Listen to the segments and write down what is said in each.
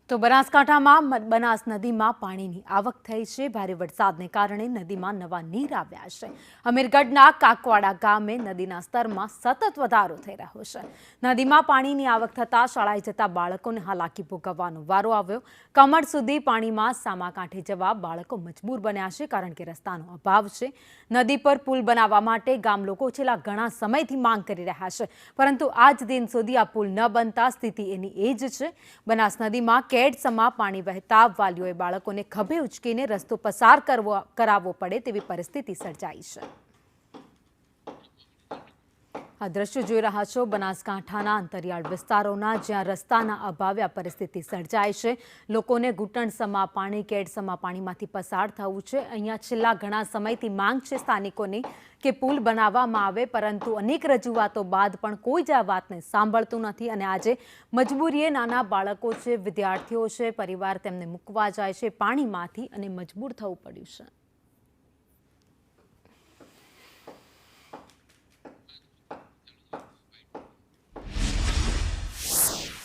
તો બનાસકાંઠામાં બનાસ નદીમાં પાણીની આવક થઈ છે। ભારે વરસાદને કારણે નદીમાં નવા નીર આવ્યા છે। અમીરગઢના કાકવાડા ગામે નદીના સ્તરમાં સતત વધારો થઈ રહ્યો છે। નદીમાં પાણીની આવક થતાં શાળાએ જતા બાળકોને હાલાકી ભોગવવાનો વારો આવ્યો। કમર સુધી પાણીમાં સામા કાંઠે જવા બાળકો મજબૂર બન્યા છે, કારણ કે રસ્તાનો અભાવ છે। નદી પર પુલ બનાવવા માટે ગામ લોકો છેલ્લા ઘણા સમયથી માંગ કરી રહ્યા છે, પરંતુ આજ દિન સુધી આ પુલ ન બનતા સ્થિતિ એની એ જ છે। બનાસ નદીમાં કેડસમાં પાણી વહેતા વાલીઓએ બાળકોને ખભે ઉચકીને રસ્તો પસાર કરાવવો પડે તેવી પરિસ્થિતિ સર્જાઈ છે। આ દ્રશ્યો જોઈ રહ્યા છો બનાસકાંઠાના અંતરિયાળ વિસ્તારોના, જ્યાં રસ્તાના અભાવે આ પરિસ્થિતિ સર્જાય છે। લોકોને ઘૂંટણસમા પાણી, કેડસમા પાણીમાંથી પસાર થવું છે। અહીંયા છેલ્લા ઘણા સમયથી માંગ છે સ્થાનિકોની કે પુલ બનાવવામાં આવે, પરંતુ અનેક રજૂઆતો બાદ પણ કોઈ જ આ વાતને સાંભળતું નથી અને આજે મજબૂરીએ નાના બાળકો છે, વિદ્યાર્થીઓ છે, પરિવાર તેમને મૂકવા જાય છે પાણીમાંથી અને મજબૂર થવું પડ્યું છે।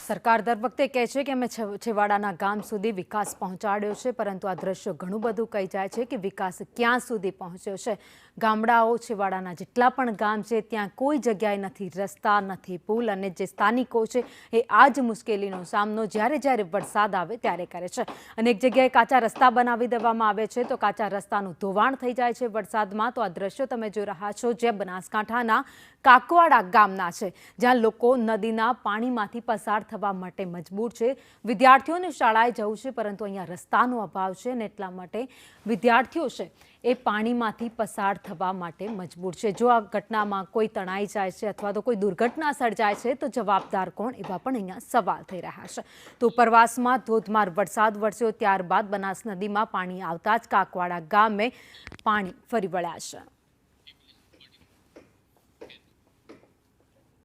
સરકાર દર વખતે કહે છે કે અમે છેવાડાના ગામ સુધી વિકાસ પહોંચાડ્યો છે, પરંતુ આ દ્રશ્યો ઘણું બધું કહી જાય છે કે વિકાસ ક્યાં સુધી પહોંચ્યો છે। ગામડાઓ, છેવાડાના જેટલા પણ ગામ છે ત્યાં કોઈ જગ્યાએ નથી રસ્તા, નથી પુલ, અને જે સ્થાનિકો છે એ આ જ મુશ્કેલીનો સામનો જ્યારે વરસાદ આવે ત્યારે કરે છે। અનેક જગ્યાએ કાચા રસ્તા બનાવી દેવામાં આવે છે, તો કાચા રસ્તાનું ધોવાણ થઈ જાય છે વરસાદમાં। તો આ દ્રશ્યો તમે જોઈ રહ્યા છો જે બનાસકાંઠાના કાકવાડા ગામના છે, જ્યાં લોકો નદીના પાણીમાંથી પસાર થવા માટે મજબૂર છે। વિદ્યાર્થીઓને શાળાએ જવું છે, પરંતુ અહીંયા રસ્તાનો અભાવ છે અને એટલા માટે વિદ્યાર્થીઓ છે એ પાણીમાંથી પસાર થવા માટે મજબૂર છે। જો આ ઘટનામાં કોઈ તણાઈ જાય છે અથવા તો કોઈ દુર્ઘટના સર્જાય છે તો જવાબદાર કોણ, એવા પણ અહીંયા સવાલ થઈ રહ્યા છે। તો ઉપરવાસમાં ધોધમાર વરસાદ વરસ્યો ત્યારબાદ બનાસ નદીમાં પાણી આવતા જ કાકવાડા ગામે પાણી ફરી વળ્યા છે।